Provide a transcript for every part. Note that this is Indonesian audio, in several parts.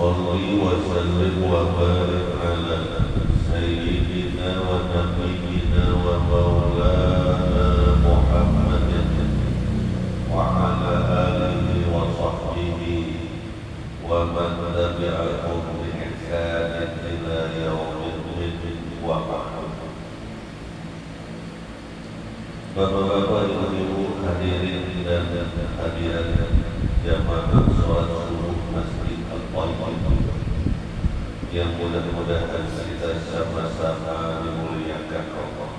صل وسلم وبارك على سيدنا ونبينا ومولانا محمد وعلى آله وصحبه ومن تبعهم بإحسان إلى يوم الدين وبعد. Bapak-bapak, ibu-ibu, hadirin dan hadirat jamaah sholat subuh Masjid Al-Qayyim yang mudah-mudahan kita sama-sama dimuliakan Allah.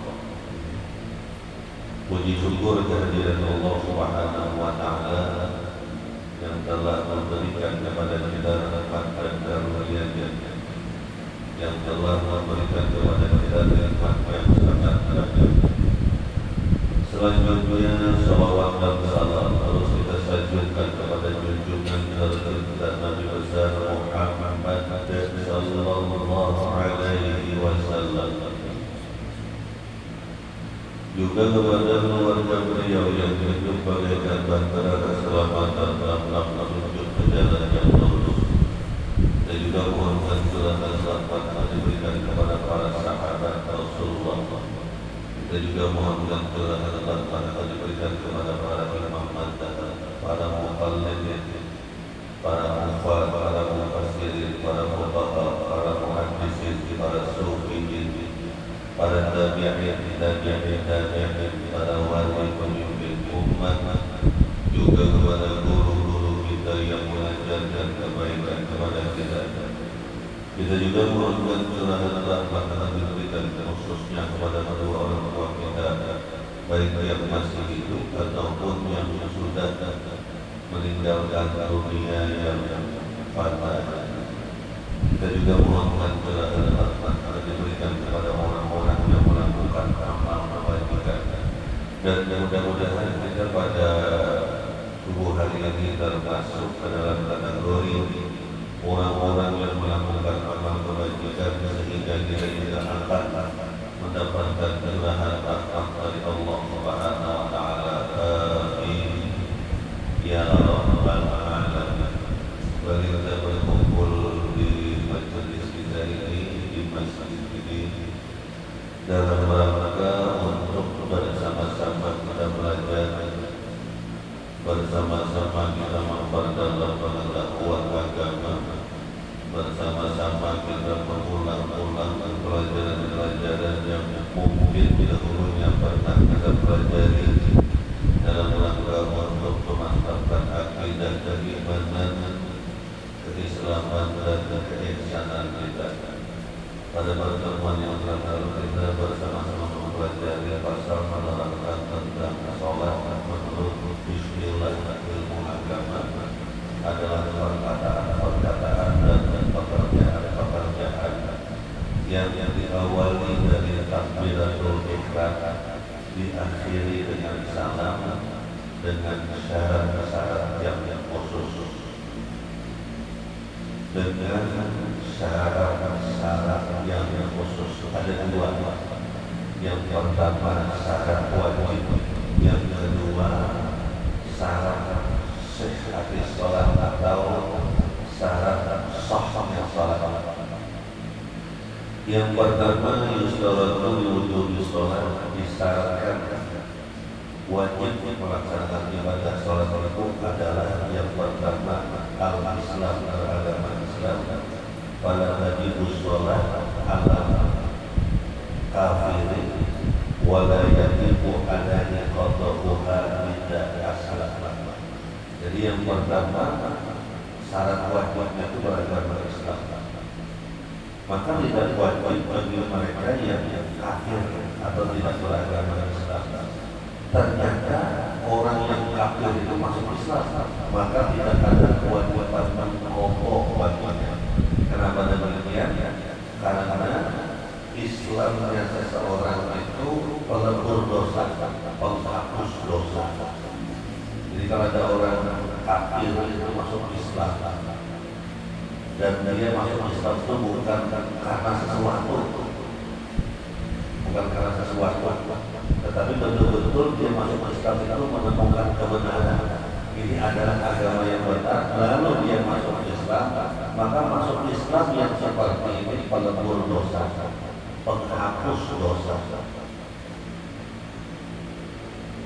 Puji syukur kehadiran Allah Subhanahu wa Ta'ala yang telah memberikan kepada kita rahmat dan karunia-Nya, yang telah memberikan kepada kita nikmat yang sangat beragam. Selanjutnya salawat dan salam harus kita sajikan kepada junjungan kita Nabi besar Muhammad sallallahu alaihi wasallam, juga kepada keluarga beliau yang hidup bagaikan bahtera keselamatan dalam menuju ke jalan yang lurus, dan juga mohonkan curahan rahmat diberikan kepada para sahabat Rasulullah. Kita juga mohonkan curahan rahmat diberikan kepada para imam mazhab, para muqallidin, para hufaz, para mufassirin, para fuqaha, para muhaddisin, para sufiyin, para tabi'in, para wali pemimpin umat, juga kepada guru-guru kita yang mengajarkan kebaikan kepada kita. Kita juga mohonkan curahan rahmat diberikan khususnya kepada kedua orang tua kita, baik yang masih hidup ataupun yang sudah meninggalkan dunia yang fana. Kita juga mohonkan curahan rahmat diberikan kepada orang-orang yang melakukan amal kebajikan, dan mudah-mudahan kita pada subuh hari ini termasuk ke dalam kategori orang-orang yang melakukan amal kebajikan sehingga kita tidak akan mendapatkan curahan rahmat dari Allah Subhanahu wa Ta'ala. Amin ya rabbal alamin. Bagi kita berkumpul di majelis kita ini, di masjid ini, dalam rangka untuk bersama-sama kita belajar, bersama-sama kita memperdalam pengetahuan agama, bersama-sama kita mengulang-ulang pelajaran-pelajaran yang mungkin dahulunya pernah kita pelajari, dalam rangka untuk memantapkan akidah dan keimanan, keislaman dan keihsanan kita. Pada pertemuan yang telah lalu kita bersama-sama mempelajari pasal menerangkan tentang sholat menurut Bismillah. Ilmu agama adalah perkataan dan pekerjaan yang diawali dari takbiratul ihram, diakhiri dengan salam, dengan syarat-syarat yang khusus, dengan syarat-syarat yang khusus. Ada dua. Yang pertama syarat wajib, yang kedua syarat sihhatis salat atau syarat sahnya salat. Yang pertama yustaratu liwujubi salat, disyaratkan wajib melaksanakan ibadah salat itu adalah yang pertama al-Islam, beragama Islam. Pada wajibus salat ala kafirin wala yajibu alaihi qada'uha bidda aslam. Jadi yang pertama syarat wajibnya itu beragama Islam. Maka tidak wajib bagi mereka yang kafir atau tidak beragama Islam. Ternyata orang yang kafir itu masuk Islam, maka tidak ada kewajiban pokok baginya. Kenapa demikian? Karena Islamnya seseorang itu pelebur dosa, penghapus dosa. Jadi kalau ada orang kafir itu masuk Islam, dan dia masuk Islam itu bukan karena sesuatu, tetapi betul-betul dia masuk Islam itu menemukan kebenaran. Ini adalah agama yang benar, lalu dia masuk Islam, Maka masuk Islam yang seperti ini pelebur dosa, penghapus dosa.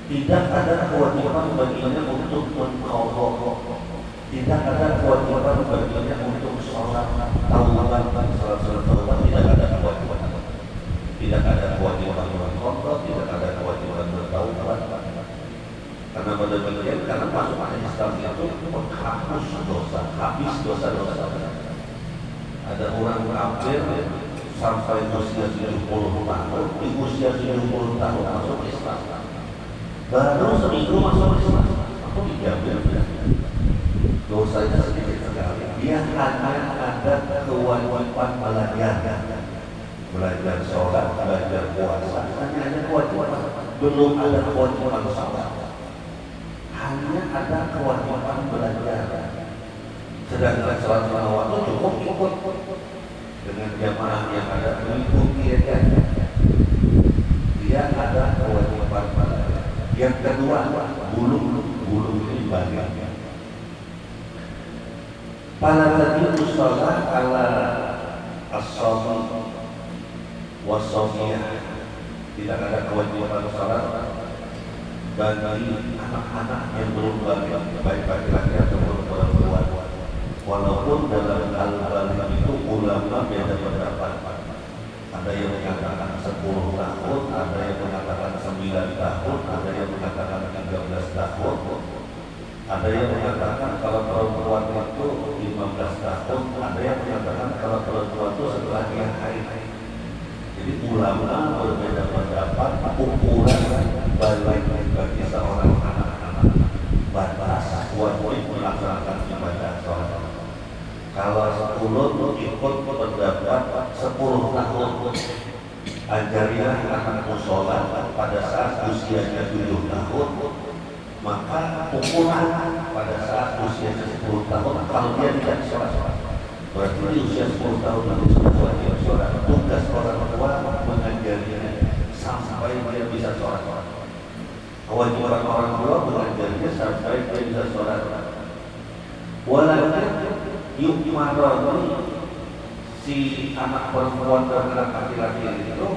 Tidak ada kewajiban baginya untuk mengqadha, tidak ada kewajiban baginya untuk sholat taubat, sholat taubat tidak ada kewajiban. Tidak ada kewajiban mengqadha, tidak ada kewajiban bertaubat. Karena pada bagian karena masuk Islam itu menghapus dosa, habis dosa-dosa. Ada orang kafir sampai usia 70 tahun, di usia 70 tahun masuk Islam. Baru seminggu masuk Islam, aku dijamin dosanya sedikit sekali. Dia hanya ada kewajiban belajar sholat, belajar puasa, hanya ada kewajiban, belum ada kewajiban sholat. Hanya ada kewajiban belajar. Sedangkan sholat lima waktu cukup ikut dengan jamaah yang ada mengikuti dia. Dia ada kewajiban belajar. Yang kedua, bulu ini banyak. Pada tadi sholat ala as-shafi was-shafiyah, tidak ada kewajiban sholat bagi anak-anak yang belum balik, baik laki-laki ataupun perempuan. Walaupun dalam hal itu ulama beda pendapat. Ada yang mengatakan 10 tahun, ada yang mengatakan 9 tahun, ada yang mengatakan 13 tahun, ada yang mengatakan kalau perempuan itu 15 tahun, ada yang mengatakan kalau perempuan itu setelah dia haid. Jadi ulama berbeda pendapat ukuran balik bagi seorang anak-anak, batas wajib melaksanakan ibadah sholat. Kalau 10 ikut pendapat 10 tahun, ajarilah anakmu sholat pada saat usianya 7 tahun, maka ukuran pada saat usianya 10 tahun kalau dia tidak sholat, berarti di usia 10 tahun nanti sudah wajib sholat. Tugas orang tua mengajarinya sampai dia bisa sholat. Kewajiban orang tua mengajarinya sampai dia bisa sholat. Walaupun yuk maroni si anak perempuan dan anak laki-laki itu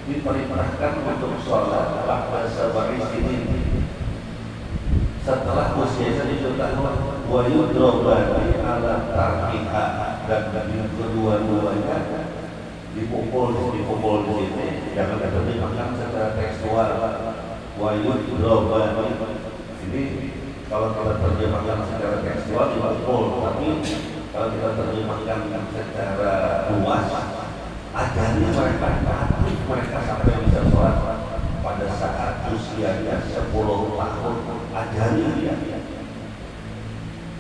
diperintahkan untuk sholat pada sabari sini setelah usia 7 tahun. Wa yudrobani ala tarkiha, dan kedua-duanya dipukul di sini. Jangan diterjemahkan secara tekstual. Wa yudrobani ini kalau kita terjemahkan secara tekstual dipukul, tapi kalau kita terjemahkan secara luas, ajari mereka, aktif mereka sampai bisa sholat pada saat usianya 10 tahun. Ajari dia.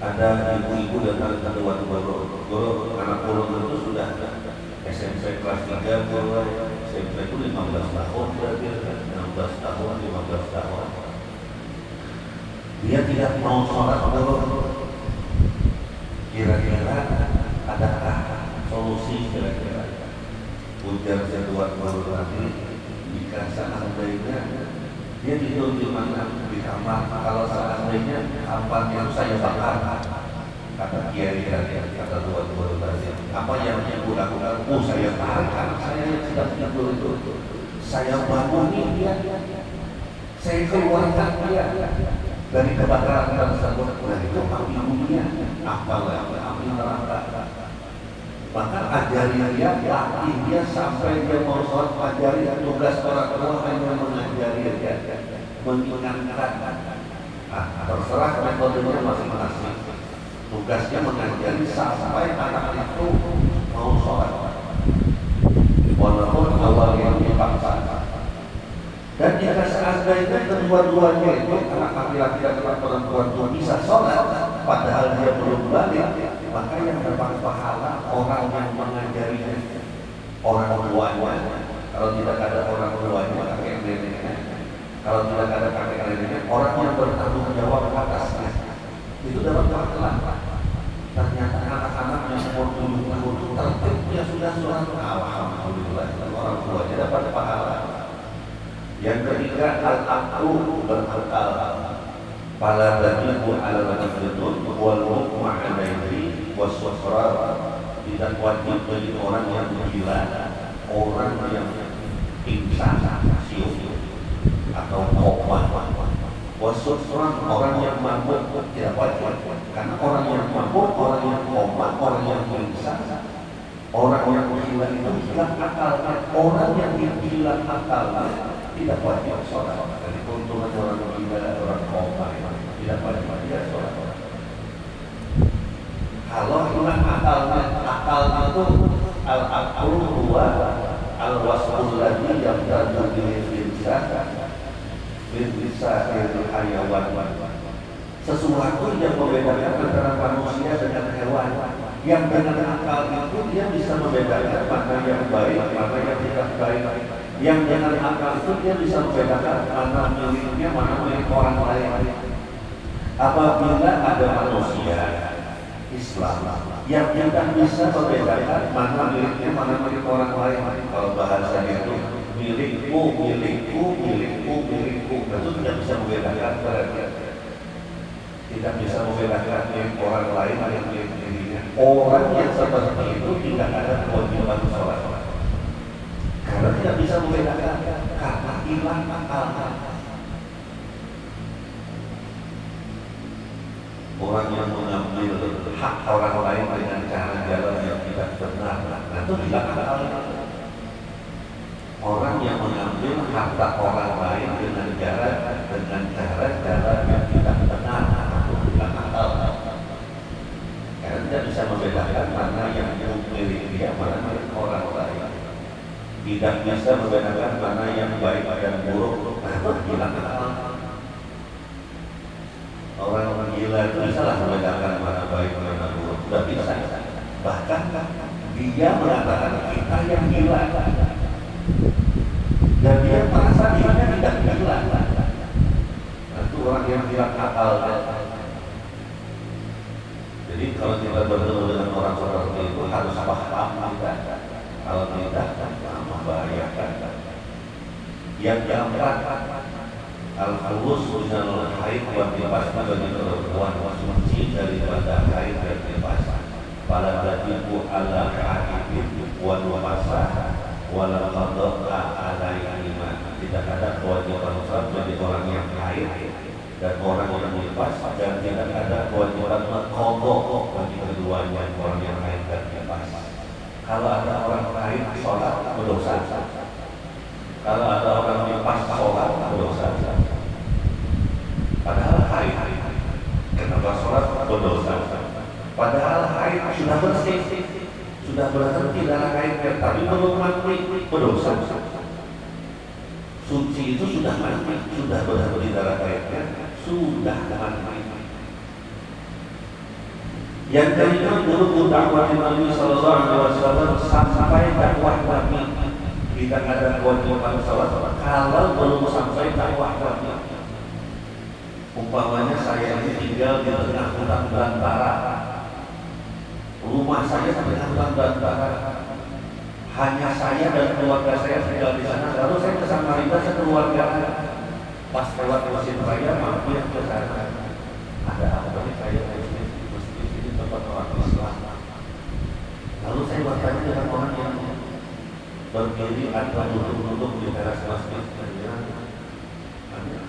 Ada ibu-ibu dan anak guru anak guru itu sudah SMP kelas 3, SMP itu 15 tahun, berarti 16 tahun, 15 tahun. Dia tidak mau sholat dulu. Kira-kira adakah solusi kira-kira? Ujar jadwal guru tadi, jika seandainya dia tidur di mana? Di kamar. Kalau seandainya kamarnya saya bakar, kata kiai tadi, kata guru tadi, apa yang ibu lakukan? Saya tarik anak saya yang sedang tidur itu, saya bangunin dia, saya keluarkan dia dari kebakaran tersebut. Nah itu api dunia, apalagi api neraka. Maka ajari dia, latih dia sampai dia mau sholat. Ajari tugas orang tua hanya mengajari dia, mengingatkan. Terserah metodenya masing-masing. Tugasnya mengajari sampai anak itu mau sholat, walaupun awalnya dipaksa. Dan jika seandainya kedua-duanya itu anak laki-laki dan anak perempuan itu bisa sholat padahal dia belum balik, maka yang dapat pahala orang yang mengajarinya, orang tuanya. Kalau tidak ada orang tuanya, kakek neneknya. Kalau tidak ada kakek neneknya, orang yang bertanggung jawab atasnya, itu dapat pahala. Ternyata anak-anak yang umur 7 tahun itu tertib, dia sudah sholat. Alhamdulillah, orang tuanya dapat pahala. Yang ketiga, al-aqlu berakal. Fala tajibu ala rajulun wal hukmu alaihi was sholat tidak wajib bagi orang yang gila, orang yang pingsan, siuk atau koma. Wasufran orang yang mabuk tidak wajib, karena orang yang mabuk, orang yang koma, orang yang pingsan, orang yang gila itu hilang akalnya. Orang yang hilang akalnya tidak wajib sholat. Jadi keuntungan orang gila, orang koma tidak wajib dia sholat. Kalau hilang akalnya, akal itu al-aqlu huwa al-wasful ladzi yamtadu bisa hayawan. Sesuatu yang membedakan antara manusia dengan hewan. Yang dengan akal itu dia bisa membedakan mana yang baik, mana yang tidak baik. Yang dengan akal itu dia bisa membedakan mana miliknya, mana milik orang lain. Apabila ada manusia Islam yang tidak bisa membedakan mana miliknya, mana milik orang lain. Kalau bahasanya itu milikku, milikku, milikku, milikku, itu tidak bisa membedakan. Tidak bisa membedakan milik orang lain yang milik dirinya. Orang yang seperti itu tidak ada kewajiban sholat, karena tidak bisa membedakan, karena hilang akal. Orang yang mengambil hak orang lain dengan cara jalan yang tidak benar, itu hilang akal. Orang yang mengambil harta orang lain dengan cara yang tidak benar, itu hilang akal. Karena tidak bisa membedakan mana yang milik dia, mana milik orang lain. Tidak bisa membedakan mana yang baik dan buruk, itu hilang akal. Orang-orang gila itu bisa lah membedakan mana baik mana buruk, sudah bisa. Bahkan dia mengatakan kita yang gila, dan dia merasa dirinya tidak gila. Itu orang yang hilang akal. Jadi kalau kita bertemu dengan orang seperti itu harus paham kita. Kalau tidak, membahayakan. Yang keempat, al-khulus minal haid wa nifas, bagi perempuan suci daripada haid dan nifas. Fala tajibu ala haidin wa nifasa wala qada'a alaihima. Tidak ada kewajiban sholat bagi orang yang haid dan orang yang nifas, dan tidak ada kewajiban qada bagi keduanya, orang yang haid dan nifas. Kalau ada orang haid sholat berdosa, kalau ada orang nifas sholat berdosa. Padahal haid, kenapa sholat berdosa? Padahal haid sudah bersih, sudah berhenti darah haidnya, tapi belum mati, berdosa. Suci itu sudah mati, sudah berhenti darah haidnya, sudah mati. Yang kelima, dulu dakwah Nabi Sallallahu Alaihi Wasallam sampai dakwah Nabi. Tidak ada kewajiban sholat kalau belum sampai dakwah Nabi. Umpamanya saya ini tinggal di tengah hutan belantara, rumah saya di tengah hutan belantara, hanya saya dan keluarga saya tinggal di sana. Lalu saya ke Samarinda sekeluarga, pas lewat Mesir Raya mampir ke sana. Ada apa nih saya ini tempat orang Islam. Lalu saya bertanya dengan orang yang berdiri atau duduk di teras masjid.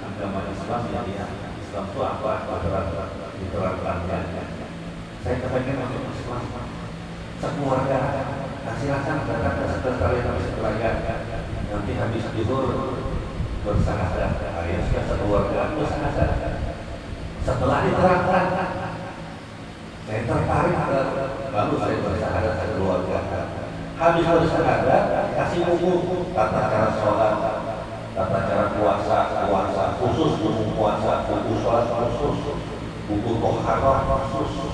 Agama Islam ya, Islam itu apa? Diterangkan. Saya kepengen masuk Islam. Sekeluarga, silakan datang ke sekretariat keluarga. Nanti habis zuhur bersahadat. Ayo sekeluarga bersahadat. Setelah diterangkan, saya tertarik, lalu saya bersahadat keluarga. Habis bersahadat, kasih buku tata cara sholat, tata cara puasa khusus, buku puasa, buku sholat khusus, buku toharoh khusus.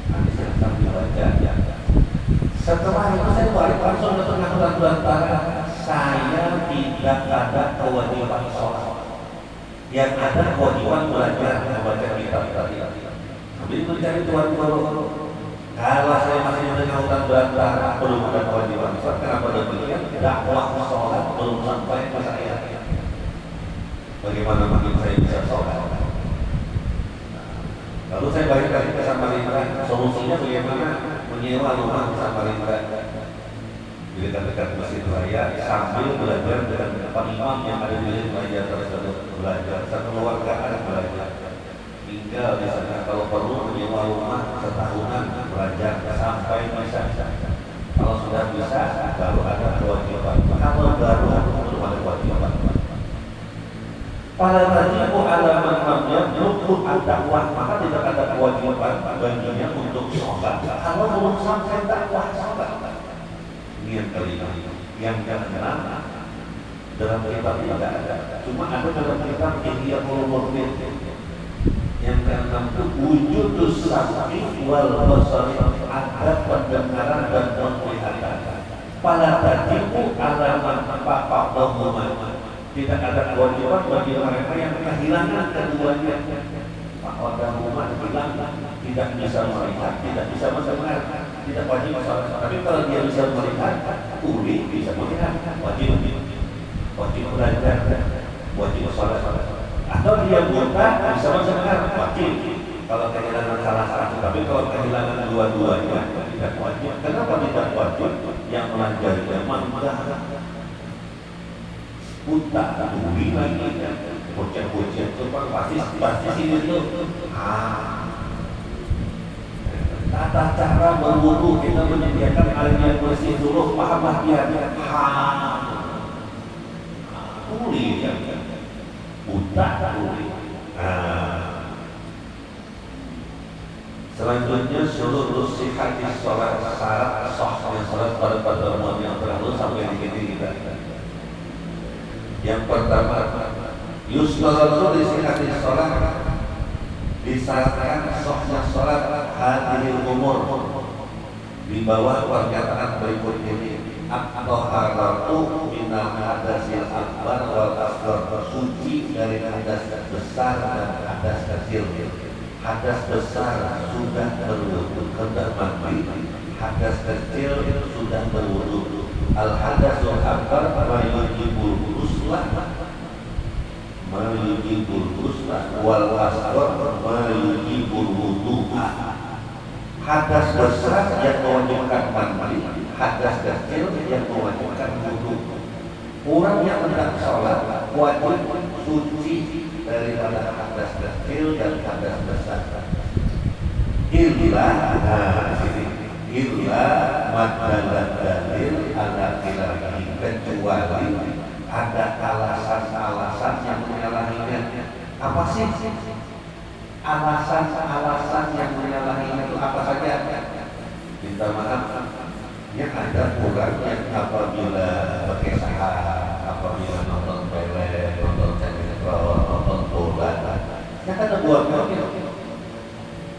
Nanti saya akan dibaca. Setelah itu saya balik langsung ke tengah belantara. Saya tidak ada kewajiban sholat. Yang ada kewajiban belajar membaca kitab tadi. Jadi mencari Tuhan dulu. Kalau saya masih di tengah hutan belantara, belum ada kewajiban sholat. Kenapa demikian? Dakwah sholat belum sampai ke saya. Bagaimana mungkin saya bisa sholat? Lalu saya balik lagi ke Samarinda. Solusi solusinya bagaimana menyewa rumah di Samarinda di dekat-dekat Masjid Raya sambil belajar dengan Pak Imam yang ada di Masjid Raya tersebut, belajar satu keluarga ada belajar tinggal di sana, kalau perlu menyewa rumah setahunan belajar sampai bisa. Kalau sudah bisa baru ada kewajiban, kalau baru belum ada kewajiban. Pada tajibu alaman namanya belum ada dakwah, maka tidak ada kewajiban baginya untuk sholat kalau belum sampai dakwah sholat. Ini yang kelima. Yang keenam dalam kitab tidak ada, cuma ada dalam kitab Ihya Ulumuddin. Yang keenam itu wujudus sam'i wal basari, ada pendengaran dan penglihatan. Pada tajibu alaman faqadahuma, tidak ada kewajiban bagi mereka yang kehilangan keduanya. Pada rumah hilang, tidak bisa melihat, tidak bisa mendengar, tidak wajib sholat. Tapi kalau dia bisa melihat, tuli bisa melihat, wajib belajar, wajib sholat. Atau dia buta bisa mendengar, wajib. Kalau kehilangan salah satu, tapi kalau kehilangan dua-duanya tidak wajib. Kenapa tidak wajib? Yang melajarinya mangga buta, tuli lagi, bocah-bocah itu pasti sini itu. Tata cara berwudu kita menyediakan air yang bersih dulu, pahamlah dia. Tuli ya, buta tuli. Selanjutnya seluruh sihhatis sholat, syarat sahnya sholat pada pertemuan yang terakhir sampai di sini kita. Yang pertama, yustaratu li sihhatis sholat, disyaratkan sahnya sholat hadhil umur di bawah pernyataan berikut ini: at-taharatu minal hadasil akbar wal asghar, suci dari hadas besar dan hadas kecil. Hadas besar sudah berwudu, hendak mandi. Hadas kecil sudah berwudu. Al hadasul akbar mayujibul ghusla wal asghar mayujibul wudu'a. Hadas besar yang mewajibkan mandi, hadas kecil yang mewajibkan wudu. Orang yang hendak sholat wajib suci daripada hadas kecil dan hadas besar. Illa madalah dalil ala khilafi, kecuali ada alasan-alasan yang menyalahinya. Apa sih alasan-alasan yang menyalahinya itu apa saja? Minta maaf, yang ada orang yang apabila pakai sahar, apabila nonton film, nonton sinetron, nonton bola, ya kan ada buat-buatnya.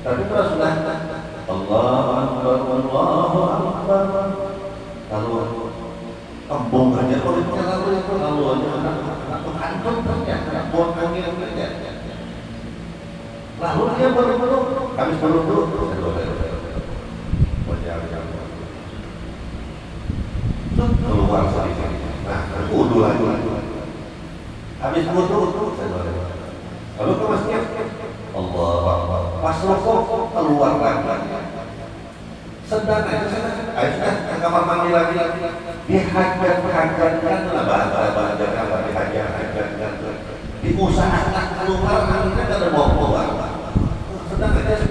Tapi kalau sudah Allahu Akbar, lalu embung aja kulitnya, lalu aja anak kantong ternyata buang-buangnya aja. Lalu dia baru habis dulu keluar sedikit. Nah, wudu lagi. Habis wudu, lalu ke masjid. Allah Akbar. Pas rukuk keluar lagi. Sedang aja, ayo ke kamar mandi lagi. Dihajar-hajarkan lah bahasa apa dihajar-hajarkan. Diusahakan keluar, nanti kan ada mau keluar. Sedang aja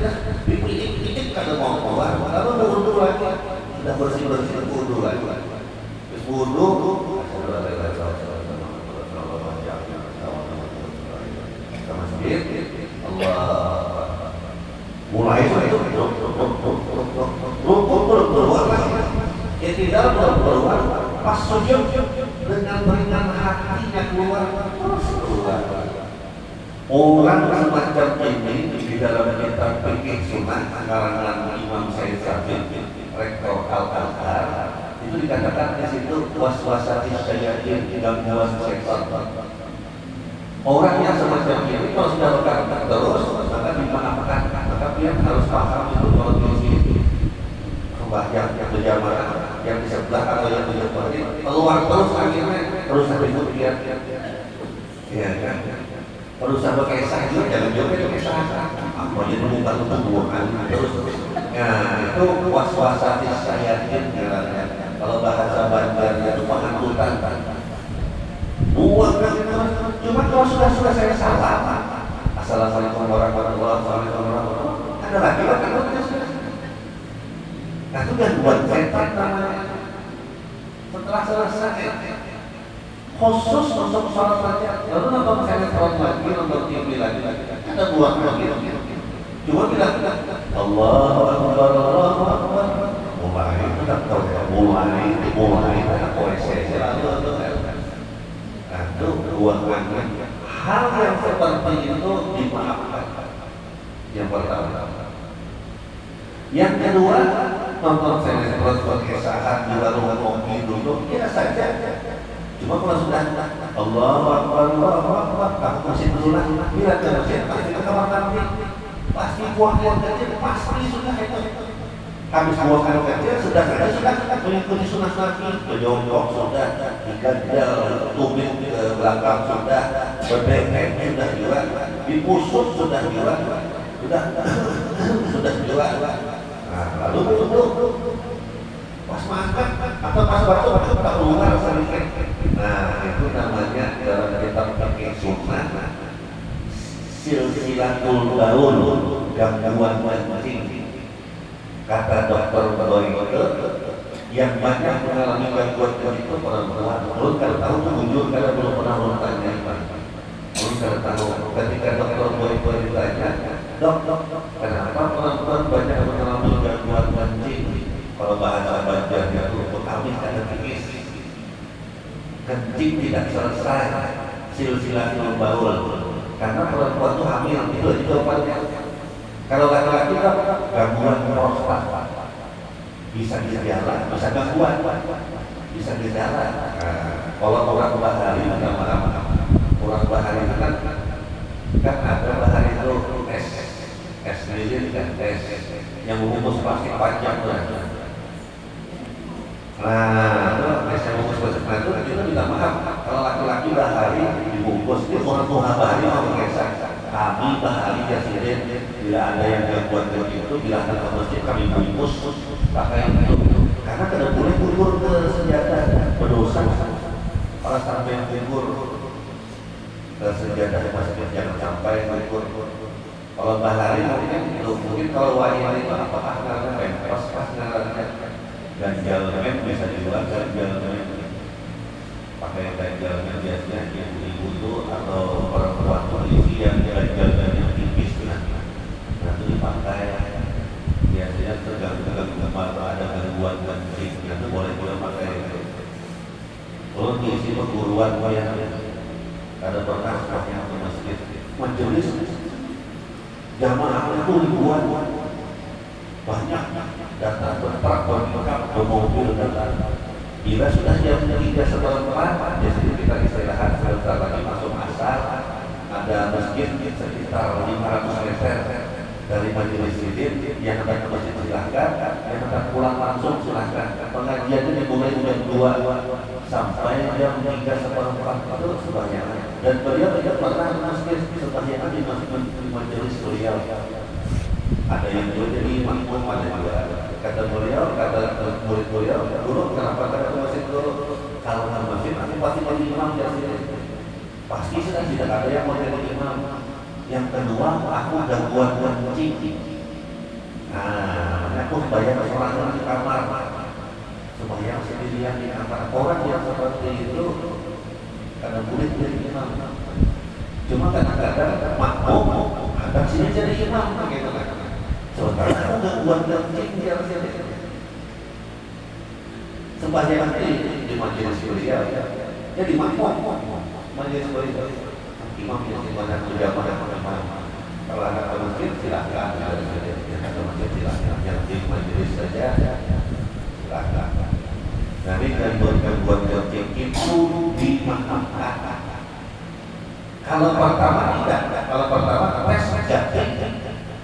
dipilih-pilih kan ada mau keluar. Lalu wudu lagi. Sudah bersih-bersih wudu lagi. Wudu ke masjid, Allah mulai itu keluar lagi. Tidak keluar, pas sujud dengan ringan hatinya keluar, terus keluar. Orang semacam ini di dalam kitab Fiqh Sunnah karangan Imam Syekh Sabiq, Rektor Al-Azhar, itu dikatakan di situ waswasati syayatin, gangguan setan. Orang yang semacam ini kalau sudah berkata terus, maka dimaafkan. Maka dia harus paham itu kalau di sembahyang yang berjamaah, yang di sebelah atau yang di depan keluar terus akhirnya terus ribut dia. Ya kan? Berusaha berkesah juga jangan juga berkesah. Apa jadi bukan tumbuhan terus. Nah itu was-wasati sayatin kalau bahasa Banjarnya itu penghasutan. Buang cuma kalau sudah saya salah. Assalamualaikum warahmatullahi wabarakatuh. Ada lagi kan? Nah itu gangguan setan namanya. Setelah selesai khusus untuk sholat saja, lalu nonton sinetron lagi, nonton TV lagi, ada buang lagi. Cuma bilang Allahu Akbar, Allahu Akbar. Mulai kita mulai ada OSC selalu. Nah itu buang lagi. Hal yang seperti itu dimaafkan. Yang pertama. Yang kedua, nonton sinetron berkesahan di warung kopi dulu, ya saja. Cuma kalau sudah Allahu Akbar, kamu masih dulu lah. Bila ke masjid, pasti ke kamar mandi, pasti buang air kecil, pasti sudah itu. Habis buang air kecil, sudah mengikuti sunnah Nabi, menyongkok sudah, diganjal, tubik ke belakang sudah, berdengek sudah juga, dipusut sudah juga, sudah juga. Nah, lalu pas makan atau pas batuk tak keluar sedikit. Nah itu namanya dalam kitab fikih sunnah silsilatul baul, gangguan kencing. Kata dokter Boyke yang banyak mengalami gangguan kencing itu perempuan. Belum kalau tahu itu muncul karena belum pernah bertanya. Belum kalau tahu ketika dokter Boyke ditanya, dok, kenapa perempuan banyak mengalami gangguan kencing? Kalau bahasa Banjarnya itu habis ada tipis, kencing tidak selesai, silsilatul baul. Karena perempuan itu hamil, itu jawabannya. Kalau laki-laki kan gangguan prostat, bisa gejala, bisa gangguan, bisa gejala. Kalau orang bahari, orang bahari kan ada bahari itu es lilin dan es yang mengumpul plastik panjang tuh. Nah, itu saya bungkus bersama itu kita minta maaf kalau laki-laki bahari dibungkus itu orang tua bahari mau mengesah. Kami bahari jasiden bila ada yang gangguan itu bila datang ke masjid kami bungkus pakai itu karena tidak boleh bubur ke senjata berdosa. Kalau sampai bubur ke senjata di masjid jangan sampai bubur. Kalau bahari mungkin kalau wanita itu apakah karena pempes pas ngarannya ganjal rem bisa dibuat ganjal rem pakai ganjal rem biasanya ibu-ibu itu atau perempuan polisi yang ganjal rem yang tipis nah itu dipakai biasanya terganggu atau ada gangguan kencing itu boleh juga pakai kalau diisi perguruan yang ada bekas yang di masjid majelis jamaah itu ribuan banyak datang bertraktor bermobil datang. Bila sudah jam 3:15, jadi kita istirahat sebentar lagi masuk asar. Ada masjid sekitar 500 meter dari majelis sidin. Yang akan ke masjid silahkan, yang akan pulang langsung silahkan. Pengajiannya dimulai jam 2 sampai jam 3:15 itu sebanyak. Dan beliau tidak pernah masjid sebanyak di majelis beliau. Ada yang jadi makmum, ada juga. Kata beliau, kata murid beliau, dulu kenapa kata masjid dulu? Kalau nggak masjid, nanti pasti jadi imam di sini. Pasti sudah tidak ada yang mau jadi imam. Yang kedua, aku gangguan kencing. Nah, aku bayar sholat di kamar. Sembahyang sendirian di kamar. Orang yang seperti itu, karena murid jadi imam. Cuma kadang-kadang makmum, ada sini jadi imam, begitu kan? Sementara aku gangguan kencing di atas ini. Sembahyang di majelis beliau, jadi makmum majelis beliau. Imam yang dimana berjamaah. Kalau anak ke masjid silakan, yang ke masjid silakan, yang di majelis saja silakan. Jadi gangguan kencing itu dimaafkan. Kalau pertama tidak, kalau pertama tes ganti.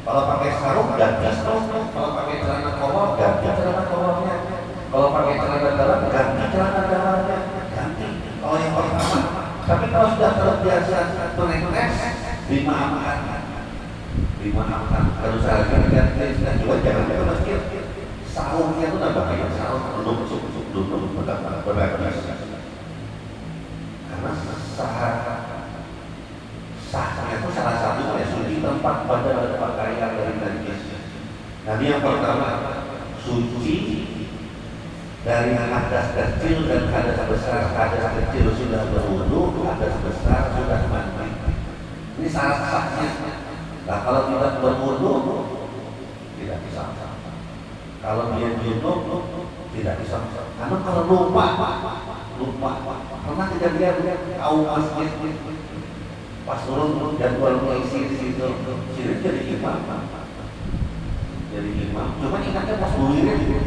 Kalau pakai sarung ganti sarung, kalau pakai celana kolor ganti celana kolornya, kalau pakai celana dalam ganti celana dalamnya, ganti. Kalau yang pertama, tapi kalau sudah terbiasa menetes dimaafkan, dimaafkan. Kalau saya kan juga jangan ke masjid. Sahurnya itu nambah kayak sahur belum berbagi. Karena sahnya itu salah satunya suci tempat pada pakaian dari najis. Tadi yang pertama suci dari hadas kecil dan hadas besar. Hadas kecil sudah berwudu, hadas besar sudah mandi. Ini syarat-syaratnya. Nah kalau tidak berwudu tidak bisa. Kalau dia junub tidak bisa. Karena kalau lupa pernah kejadian kaum masjid pas turun jadwal mengisi di situ, sini jadi imam. Cuma ingatnya pas bulirin.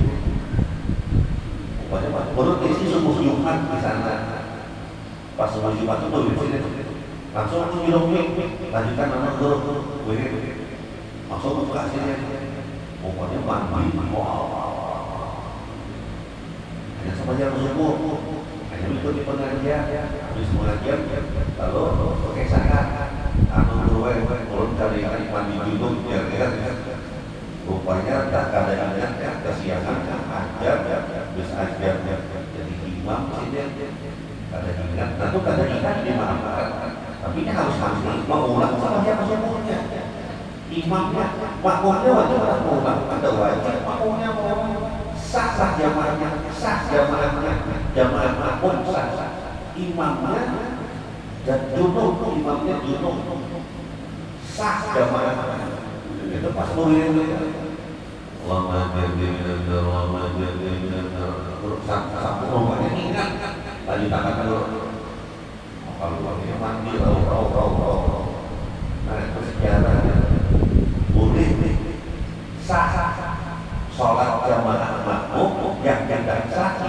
Baru isi subuh Jumat di sana. Pas subuh Jumat itu di sini langsung minum lanjutkan nama guru wirid. Langsung buka sini. Pokoknya mandi. Hanya sepanjang subuh. Hanya mengikuti pengajian. Habis pengajian lalu pakai sangat. Turun cari mandi junub biar rupanya tak ada ingatnya kesiangan ajar bisa ajar jadi imam sini ada ingat tentu ada ingat dimaafkan tapi ini harus mengulang sama siapa-siapanya imamnya makmumnya wajib mengulang ada wajib makmumnya sah jamaahnya makmum sah imamnya dan imamnya junub sah jamaahnya itu pas murid Allahumma jadi benar, Allahumma jadi benar. satu rombongan ingat lagi tangan dulu kalau dia mandi rau nah itu sejarahnya boleh sah sholat jamaah makmum yang tidak sah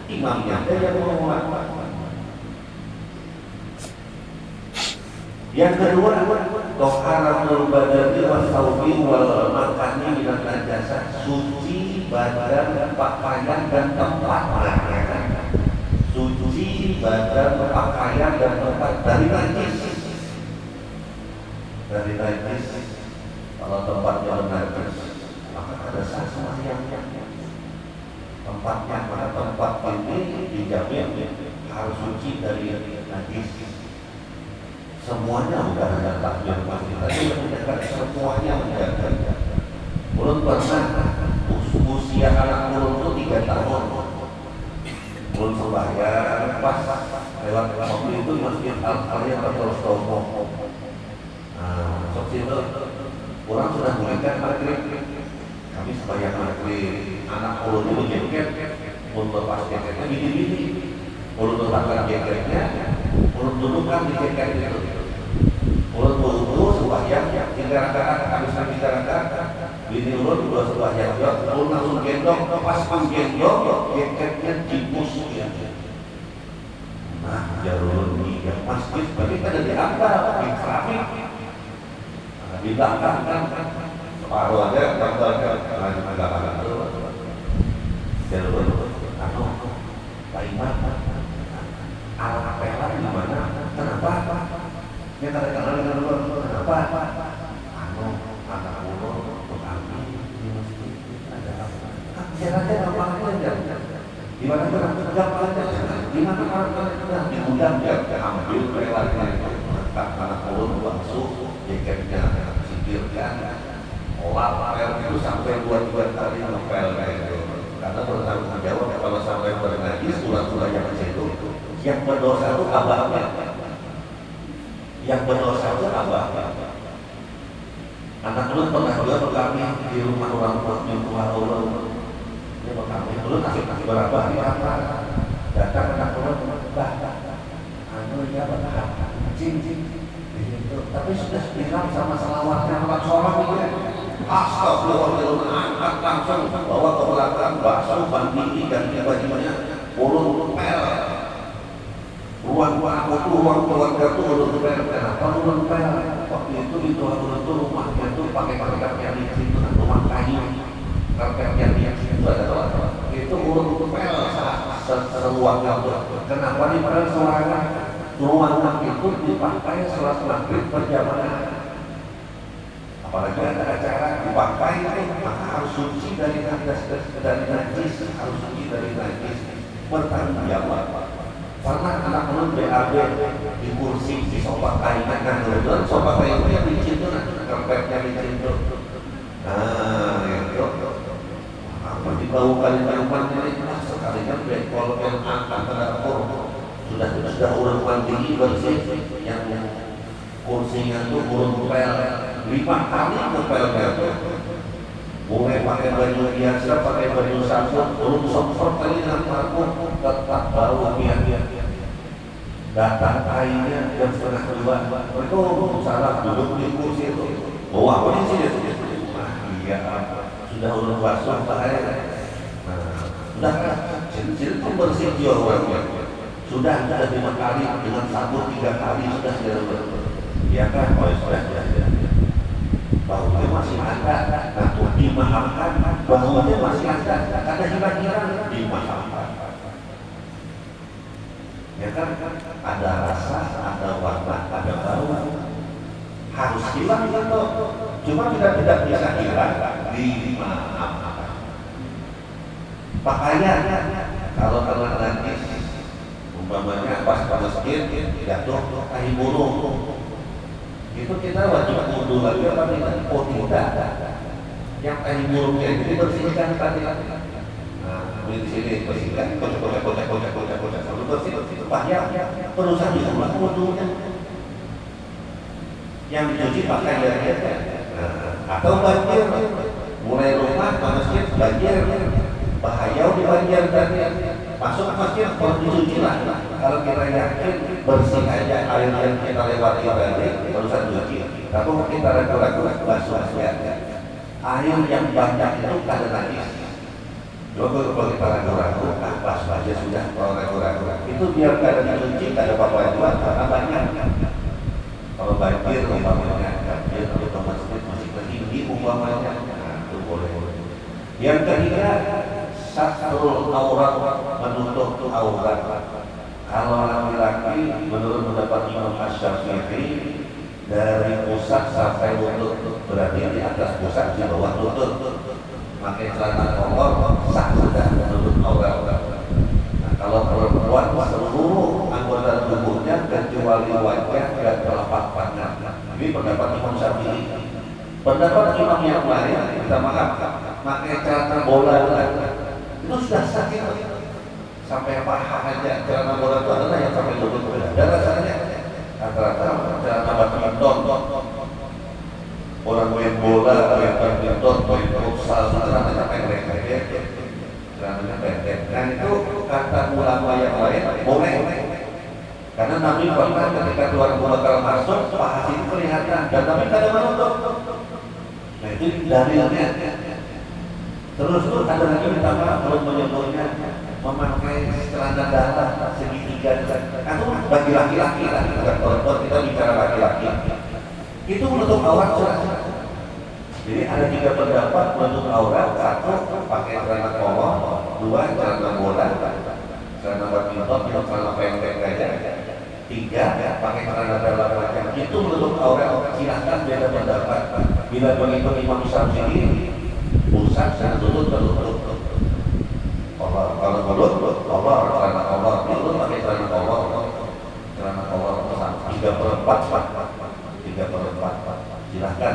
imamnya ada yang mengulang. Yang kedua toharatul badani wa thawbi wal makani minat najasah, suci badan, pakaian dan tempat. Suci badan, pakaian dan tempat dari najis. Kalau tempatnya najis maka ada sah semuanya. Tempatnya maka tempat ini dijamin harus suci dari najis. Semuanya bukan hanya takbir masjid tadi menjaga semuanya menjaga. Ulun pernah usia anak ulun itu 3 tahun. Ulun sembahyang pas lewat waktu itu masjid Al-Qaryah terus tomo. Nah, seperti itu orang sudah mulaikan maghrib. Kami sembahyang maghrib. Anak ulun itu jengket, ulun lepas jengketnya gini-gini. Ulun letakkan jengketnya, ulun dudukkan di jengket itu. Ulun berwudu sembahyang 3 rakaat, habis 3 rakaat bini ulun 2 sembahyang, ulun langsung gendong, pas gendong jengketnya dibus ya. Nah, jarulun di masjid, tapi kan diambil di keramik, di belakang kan, separuh aja, di belakang itu, jarulun, Pak Imam, alat pelan di mana? Kenapa? Dia kata-kata kenapa? Anak ulun kami di masjid ada apa? Saya gampang aja. Di mana gampang aja? Di mana orang di gudang dia ambil pelannya, anak ulun basuh, jaketnya sipirkan, olah pel itu sampai 2 kali ngepel kayak itu. Karena bertanggung jawab kalau sampai bernajis ulah-ulah yang itu, yang berdosa itu abahnya. Yang berdosa itu abah. Anak ulun pernah juga kami di rumah orang tua di rumah ulun. Dia kami ulun kasih berapa hari apa? Datang anak ulun, bah, ya berapa? Cing. Tapi sudah bilang sama selawatnya anak sholat ini. Astagfirullahaladzim, angkat langsung bawa ke belakang, basuh, mandi dan baju-bajunya ulun pel. Ruang keluarga itu ulun pel. Kenapa ulun pel? Waktu itu di ulun itu rumahnya itu pakai karpet yang di situ, rumah kayu. Karpet yang di situ ada itu ulun pel seruang itu. Kenapa di pel suara? ruangan itu dipakai sholat maghrib berjamaah. Apalagi ada acara dipakai itu, maka harus suci dari najis, harus suci dari najis, bertanggung jawab. Karena anak-anak BAB di kursi, di sofa kain, kan kebetulan sofa kainnya licin tuh, karpetnya licin tuh. Nah, itu apa dibaukan minuman ini sekalinya kalau yang angkat ke dapur sudah urut mandi bersih, yang kursinya tuh urut pel 5 kali ngepel-pel, mulai pakai baju biasa, pakai baju sabun, urut semprot kali dengan parfum, tetap bau biar datang kainnya jam 1:30. Mereka salah duduk di kursi itu, bawa apa di sini? Iya, sudah urut basuh bahaya. Sudah cincin itu bersih dia orangnya. Sudah 5 kali dengan sabun 3 kali sudah ya kan? Sudah. Baunya masih ada, nah dimaafkan. Baunya masih ada, ada hilang-hilang, dimaafkan. Ya kan? Ada rasa, ada warna, ada bau. Harus hilang itu. Cuma tidak bisa hilang, dimaafkan. Pakaian, kalau najis, umpamanya pas masjid jatuh air burung, itu kita wajib wudu lagi apa tidak? Oh tidak. Yang air burungnya itu dibersihkan tadi. Nah, di sini bersihkan, kocak lalu bersih supaya perusahaan bisa melakukan wudunya. Yang dicuci pakaiannya, atau banjir, mulai rumah ke masjid banjir. Bahaya di banjir tadi, masuk masjid kalau dicuci lah. Kalau kita yakin bersih aja air yang kita lewati tadi, terusan cuci. Tapi kita ragu-ragu basuh aja. Air yang banyak itu kada najis. Kalau kita ragu-ragu, basuh aja sudah. Kalau ragu-ragu, itu biar kada dicuci, kada apa-apa juga karena banyak. Kalau banjir umpamanya, banjir atau masjid masih tinggi umpamanya, itu boleh. Yang ketiga, satrul aurat, menutup aurat. Kalau laki-laki menurut pendapat Imam Asy-Syafi'i dari pusat sampai lutut, berarti di atas pusat di bawah lutut. Pakai celana kolor sah sudah menutup aurat. Nah, kalau perempuan seluruh anggota tubuhnya kecuali wajah dan telapak tangan. Ini pendapat Imam Syafi'i. Pendapat imam yang lain, kita maaf, pakai celana bola itu sudah sakit sampai paha aja. Celana bola itu adalah yang sampai lutut ada rasanya. Rata-rata celana badminton, orang main bola, main badminton, main futsal, celananya pendek aja, celananya pendek. Dan itu kata ulama yang lain boleh. Karena Nabi pernah ketika keluar bakal masuk, paha itu kelihatan dan Nabi kada menutup. Nah itu dalilnya. Terus ada lagi ditambah belum menyebutnya memakai celana dalam segitiga. Itu bagi laki-laki lah, bukan perempuan, kita bicara laki-laki. Itu menutup aurat jelas. Jadi ada 3 pendapat menutup aurat. 1 pakai celana kolor, 2 celana bola, celana badminton, celana pendek aja. 3 pakai celana dalam macam. Itu menutup aurat. Silahkan beda pendapat. Bila begitu Imam Syafi'i pusat dan lutut berlutut. Kalau berlutut, kolor, celana kolor, lutut pakai celana kolor, 3/4. Silahkan.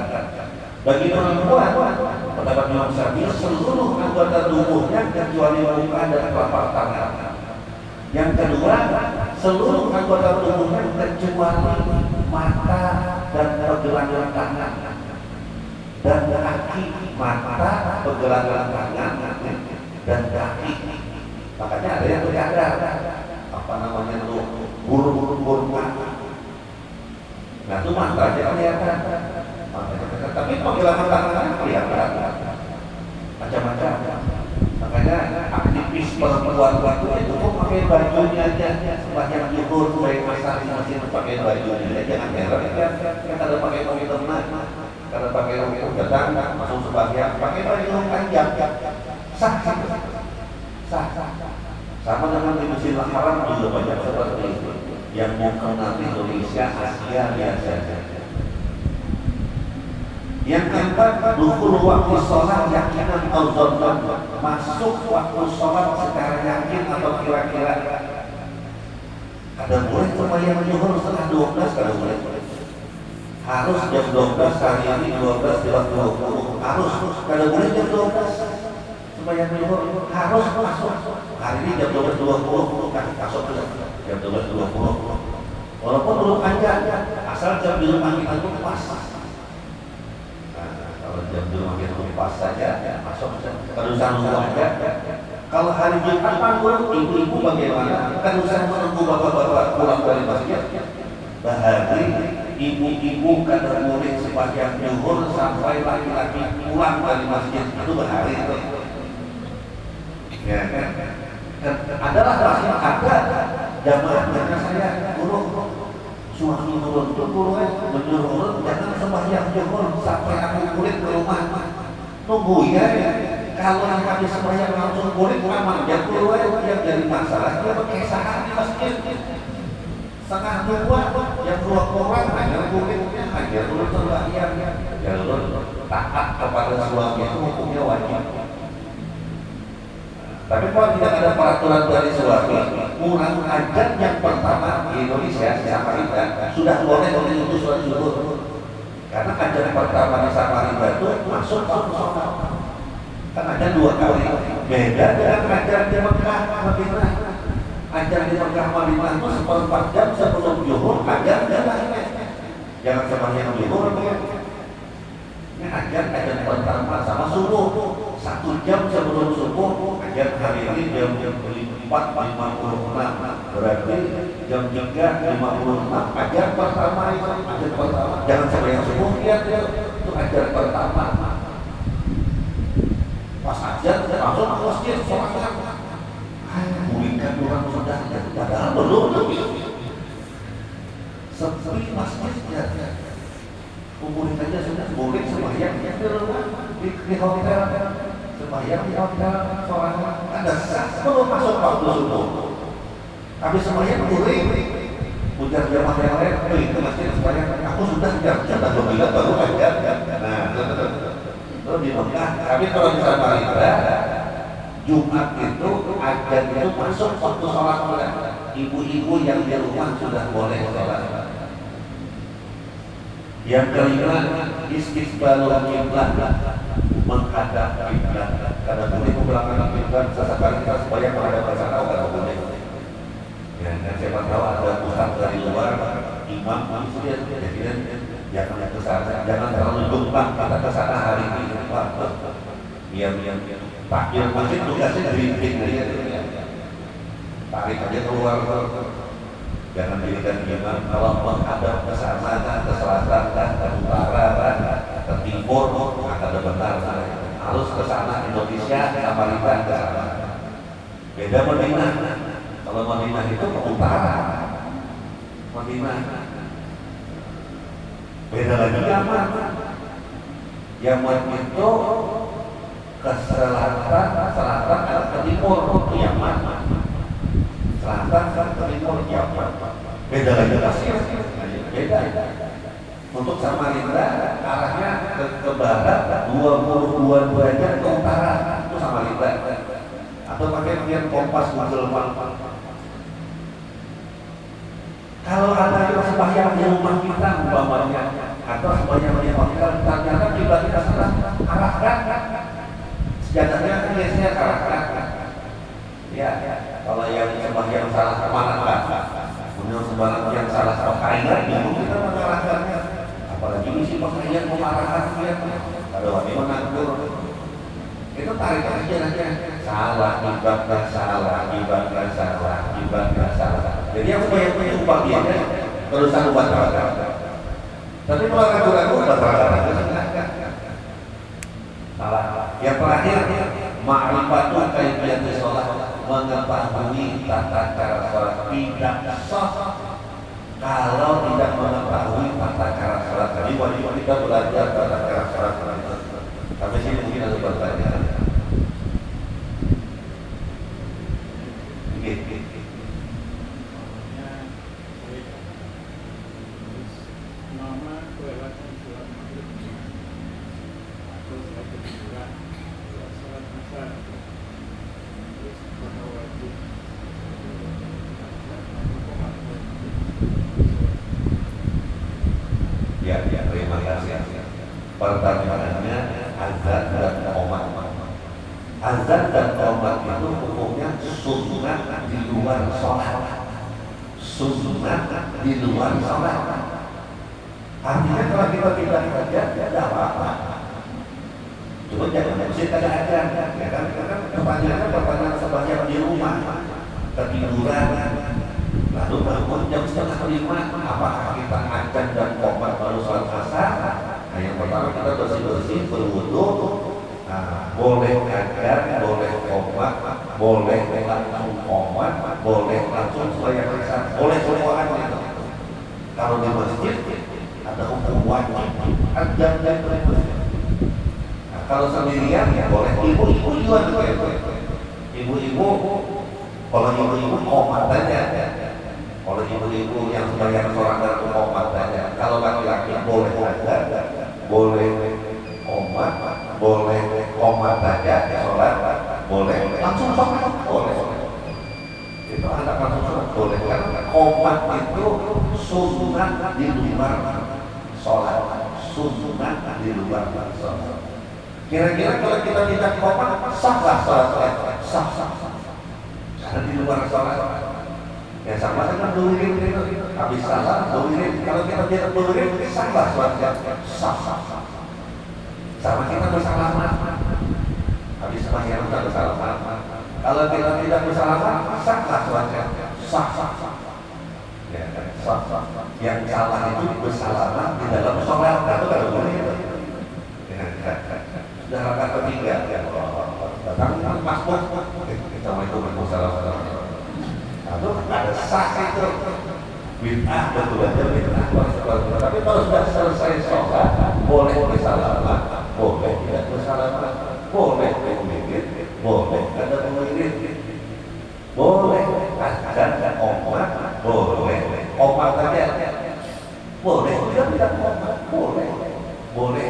Bagi perempuan, pendapat Imam Syafi'i seluruh anggota tubuhnya kecuali muka dan telapak tangan. Yang kedua, seluruh anggota tubuhnya kecuali mata dan pergelangan tangan. Dan kaki, mata, pergelangan tangan, dan kaki. Makanya ada yang bercanda, apa namanya itu, burung nah itu mata aja kelihatan. Tapi pergelangan tangan kelihatan macam-macam. Makanya aktivis perempuan itu kok pakai bajunya aja, sembahyang zuhur, baik asar masih pakai bajunya, jangan heran kan? Kita ada pakai topi teman. Kalau pakai rok datang masuk sembahyang pakai baju panjang sah. Sama dengan di Masjidil Haram juga banyak seperti itu. yang mau kenal Indonesia, Asia biasa. Yang keempat, dukhul waktu sholat yakinan atau zondan, masuk waktu sholat secara yakin atau kira-kira. Ada boleh sembahyang zuhur setengah 12, kada boleh. Harus jam 12 hari ini 12 lewat 20 harus, kada boleh jam 12 sembahyang zuhur harus masuk. Hari ini jam 12.20 kan masuk jam 12.20. Walaupun belum panjang, asal jam di rumah kita itu pas. Kalau jam di rumah kita itu pas saja masuk. Kada usah nunggu aja. Kalau hari Jumat panggung, ibu-ibu bagaimana? Kan usah menunggu bapak-bapak pulang dari masjid. Bahari ibu-ibu kada murid sepanjang zuhur sampai laki-laki pulang dari masjid, itu bahari itu. Ya kan? Adalah rasanya ada jamaah dengan saya guru suami guru itu guru menyuruh jangan sembahyang zuhur sampai aku murid ke rumah. Tunggu ya. Kalau yang kami sembahyang langsung boleh aman, yang keluar yang jadi masalah dia pakai saat di masjid setengah 2 yang keluar hanya bolehnya hanya dulu sembahyang jalur taat kepada suami itu hukumnya wajib. Tapi kalau tidak ada peraturan dari suami, kurang ajar yang pertama di Indonesia Samarinda sudah boleh itu sholat zuhur karena ajaran pertama di Samarinda itu masuk waktu sholat. Kan ada 2 kali beda dengan ajaran di Mekah Madinah. Ajaran di Mekah Madinah itu 1/4 jam sebelum zuhur ajaran jangan sembahyang zuhur. Ini ajaran pertama sama subuh 1 jam sebelum subuh ajaran hari ini jam 4.56 berarti jam 3.56 ajaran pertama itu ajaran pertama jangan sembahyang subuh itu ajaran pertama. Pas aja langsung ke masjid sholat pulihkan orang sudah padahal belum sepi masjidnya pulih saja sudah boleh sembahyang di hotel sembahyang di hotel sholat ada sah belum masuk waktu subuh tapi sembahyang boleh ujar jamaah yang lain ke masjid sembahyang aku sudah jam lebih baru aja di Mekah, tapi kalau di Samarinda Jumat itu ajan itu masuk waktu sholat ibu-ibu yang di rumah sudah boleh sholat. Yang kelima istiqbalul kiblat menghadap kiblat karena boleh membelakang kiblat sesekali kita supaya menghadap ke sana kalau boleh. Ya, dan siapa tahu ada pusat dari luar imam jadi jangan ke sana, jangan terlalu jomplang kita ke sana hari ini. Biar takbir masjid tugasnya geriting aja, tarik aja keluar, jangan dirikan imam. Kalau menghadap ke sana, ke selatan, ke utara, ke timur, ada benar. Harus ke sana Indonesia, Samarinda ke sana. Beda Madinah. Kalau Madinah itu ke utara, Madinah. Beda lagi Yaman. Yaman itu ke selatan atau ke timur itu Yaman. Selatan ke timur Yaman. Beda lagi Mesir. Beda. Untuk Samarinda arahnya ke barat 22 derajat ke utara itu Samarinda. Atau pakai pian kompas Google Map. Kalau ada yang sembahyang di rumah kita umpamanya atau sembahyang di hotel ternyata kiblat kita salah arahkan sejadahnya geser arahkan ya kalau yang sembahyang salah kemana kan kemudian sembahyang yang salah pakaian bingung kita mengarahkannya apalagi isi pakaian mengarahkan dia ada wani mengatur itu tarik aja salah ibadah salah jadi yang punya upah dia terusan buat rata-rata tapi kalau ragu-ragu buat rata-rata salah. Yang terakhir ma'rifatu kaifiyatus shalah mengetahui tata cara sholat tidak sah kalau tidak mengetahui tata cara sholat. Jadi wajib kita belajar tata cara sholat. Sampai sini mungkin ada pertanyaan. Pertanyaannya azan dan qomat. Azan dan qomat itu hukumnya sunnah di luar sholat. Sunnah di luar sholat. Artinya kalau kita tidak kerja, tidak apa-apa. Cuma jangan mesti ada azan, ya kan? Karena pertanyaan sebanyak di rumah, ketiduran, lalu bangun jam 4:30, apakah kita azan dan qomat baru sholat asar? Nah, yang pertama kita bersih-bersih, berwudu, boleh azan, boleh qomat, boleh langsung qomat, boleh langsung sembahyang asar, boleh semuanya itu. Kalau di masjid ada hukum wajib azan dan qomat. Kalau sendirian ya boleh, ibu-ibu juga gitu. Ibu-ibu, kalau ibu-ibu qomat aja. Kalau ibu-ibu yang sembahyang sholat dan qomat aja. Kalau laki-laki boleh azan, boleh qomat, boleh qomat aja sholat, boleh langsung sholat, boleh. Itu anak langsung sholat boleh, karena qomat itu sunnah di luar sholat, sunnah di luar sholat. Kira-kira kalau kita tidak qomat, sah-sah sholat, sah. Karena di luar sholat. Ya sama dengan duhur itu, habis salah duhur. Kalau kita tidak duhur, sah-sah sholatnya, sah. Sama kita bersalaman, habis sembahyang kita bersalaman. Kalau kita tidak bersalaman, sah-sah sholatnya, sah. Ya, sah. Yang salah itu bersalaman di dalam sholat, itu kalau boleh itu. Sudah rakaat ketiga, datang masbuk, assalamualaikum warahmatullahi wabarakatuh. Lalu ada sah itu, bid'ah betul aja bid'ah. Tapi kalau sudah selesai sholat, boleh bersalaman, boleh tidak bersalaman, boleh mengirit, boleh ada mengirit, boleh azan dan qomat, boleh qomat aja, boleh tidak qomat, boleh.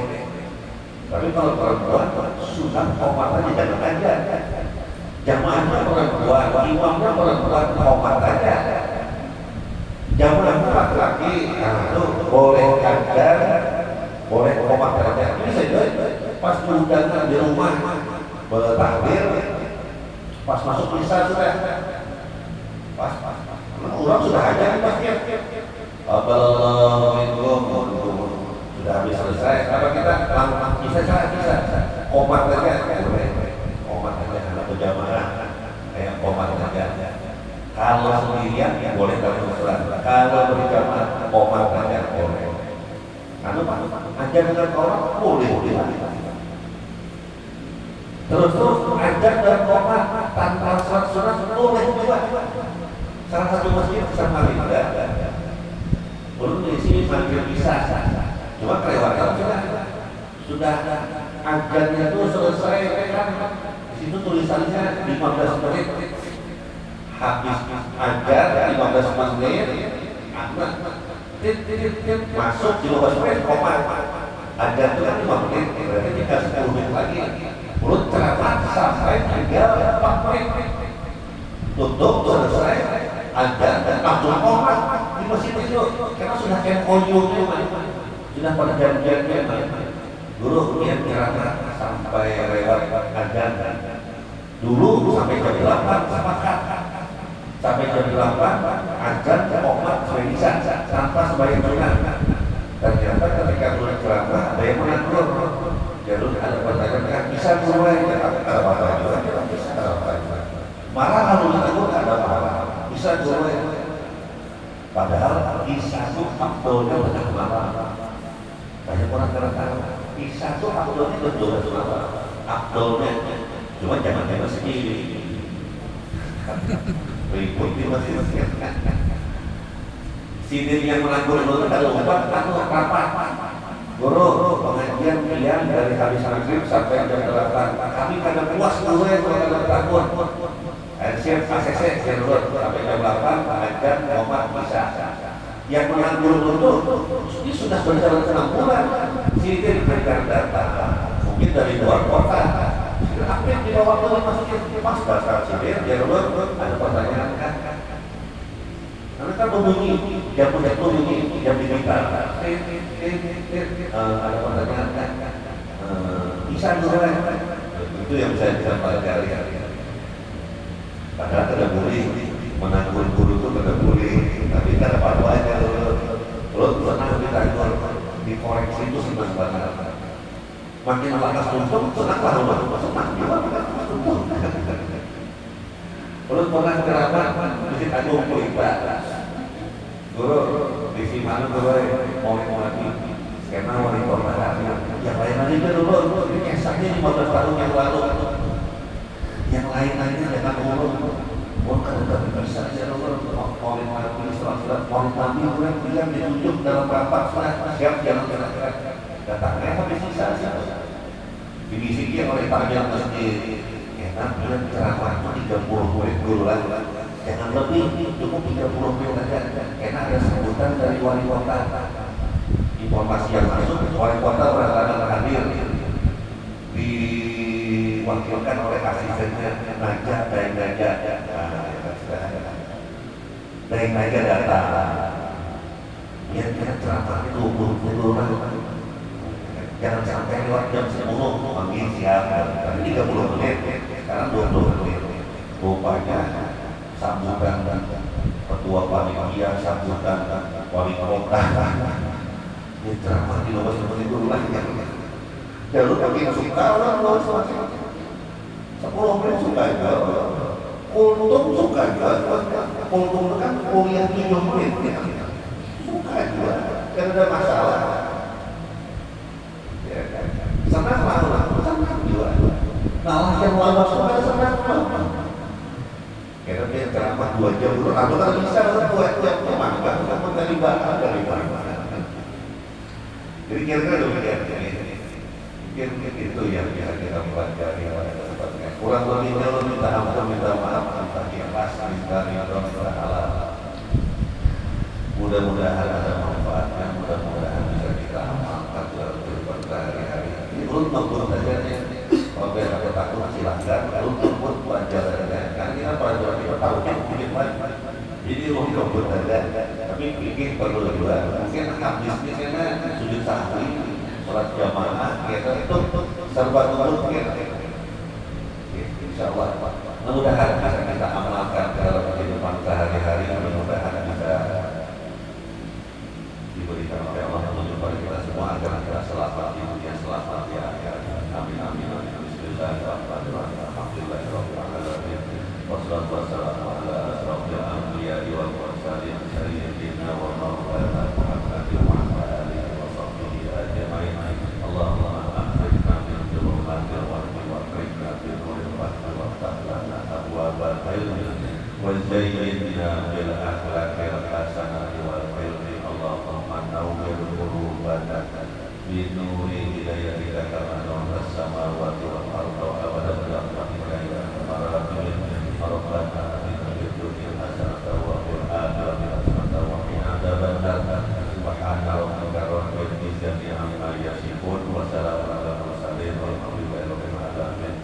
Tapi kalau perempuan sunnah qomat aja, jangan aja. Jamaahnya perempuan, imamnya perempuan, qomat aja. Jamaahnya laki-laki, itu boleh azan, boleh qomat aja. Ini saja pas diundangkan di rumah bertakbir, pas masuk misa sudah, pas orang sudah aja di masjid. Sudah habis selesai, apa kita bisa qomat aja, boleh qomat aja, anak berjamaah kayak qomat aja. Kalau sendirian ya boleh dalam sholat, kalau berjamaah qomat aja boleh. Anu pak, aja dengan orang boleh. Terus aja dan qomat tanpa sholat boleh juga. Salah satu masjid Samarinda, belum di sini maghrib bisa. Cuma kelewatan sudah azannya itu selesai kan, di situ tulisannya 15 menit, habis azan 15 menit, masuk 15 menit qomat. Azan itu kan 5 menit, berarti tinggal 10 menit lagi. Belum ceramah sampai tinggal 4 menit, tutup selesai azan dan langsung qomat di masjid itu, karena sudah MOU sudah pada janjian dulu yang ceramah sampai lewat azan. Dulu sampai jam 8 sepakat, sampai jam 8 azan qomat sampai bisa tanpa sembahyang sunat. Ternyata ketika mulai ceramah ada yang menanggur, jadi ada pertanyaan bisa mulai, ada apa juga, marah kalau menanggur ada marah, bisa mulai. Padahal Isa itu faktornya benar marah. Banyak orang tertawa, Isa itu akdolnya betul apa? Akdolnya, cuma jangan segini. Ribut di masjid. Sidir yang melanggur itu kalau umpat atau rapat. Guru pengajian pian dari habis maghrib sampai jam 8. Kami kadang puas dulu ya kalau kadang takut. Siap ACC sampai jam 8 pengajian qomat bisa. Yang menganggur itu ini sudah berjalan 6 bulan. Sini diberikan data, mungkin dari luar kota. Aktif di bawah waktu masukin pas dasar sini, dia ada pertanyaan kan. Karena kan berbunyi, jam berbunyi, jam di gitar. Ada pertanyaan kan? Bisa juga. Itu yang saya bisa pelajari. Padahal tidak boleh menanggur guru itu tidak boleh. Tapi kan apa-apa aja lo senang ditanggur, dikoreksi itu senang banget. Makin lakas tuntung, senanglah lo. Senang juga, tuntung. Terus pernah kerabat, mesti tanggung pelita. Guru, di sini mana guru mau mati, skema wali kota yang lain lagi kan dulu, ini kesaknya 15 tahun yang lalu. Yang lain lainnya jangan ngurung, bukan udah bisa aja dulu. Mau mati, surat mau mati, bukan dia ditunjuk dalam rapat, siap jangan kira-kira. Datangnya habis sisa sih. Dibisiki oleh tamu masjid. Enak dia ceramah 30 menit dulu lagi. Jangan lebih, cukup 30 menit aja. Enak ada sambutan dari wali kota. Informasi yang masuk, wali kota berada hadir. Diwakilkan oleh asistennya Naja, Daeng Naja. Daeng Naja datang. Dia ceramahnya 20 menit dulu lagi. Jangan sampai lewat jam 10, panggil siapa? Tapi 30 menit, sekarang 20 menit. Rupanya sambutan ketua panitia, sambutan wali kota. Ini ceramah di nomor 10 dulu lagi. Jalur kami suka orang luar sana. 10 menit suka juga. Kultum suka juga. Kultum kan kuliah 7 menit. Suka juga. Tidak ada masalah. Senang lah, senang juga. Nah, yang lama suka senang. Kita biar ceramah 2 jam dulu, atau kalau bisa 2 jam memang nggak dari bahan dari mana. Jadi kira-kira mungkin itu yang bisa kita pelajari pada kesempatan. Kurang lebihnya lo minta maaf, minta ikhlas, minta halal. Mudah-mudahan ada manfaatnya, mudah-mudahan bisa kita amalkan dalam kehidupan sehari-hari. Urut maupun saja nih, kalau ada takut silahkan, urut maupun belajar saja. Karena kita pelajaran kita tahunya bikin lagi. Jadi urut maupun saja, tapi bikin perlu juga. Mungkin habisnya sujud sahwi, sholat jamaah, kita itu serba turut kita. Insya Allah, mudah-mudahan bisa kita amalkan dalam kehidupan sehari-hari. Mudah-mudahan bisa diberikan oleh Allah menuju pada kita semua agar kita selamat di dunia, selamat di akhirat. Amin amin amin. Bismillahirrahmanirrahim. Alhamdulillahirabbil alamin. Wassalatu wassalamu ala asyrofil anbiya'i wal mursalin sayyidina wa maulana Muhammadin wa ala alihi wa sahbihi ajma'in. Allahumma akhrijna min dhulumatil wahmi wa akhrijna min nuril fahmi wa ftah lana abwaabal ilmi wa zayyinna bil akhlaqil hasanati wal ilmi. Allahumma nawwir qulubana bi nuri hidayatika kama nawwara as-samawati wal arda wa abada bi rahmatika ya arhamar rahimin. Rabbana atina fid dunya hasanatan wa fil akhirati hasanatan wa qina adzabannar. Subhana rabbika rabbil izzati amma yasifun wa salamun alal mursalin walhamdulillahi rabbil alamin.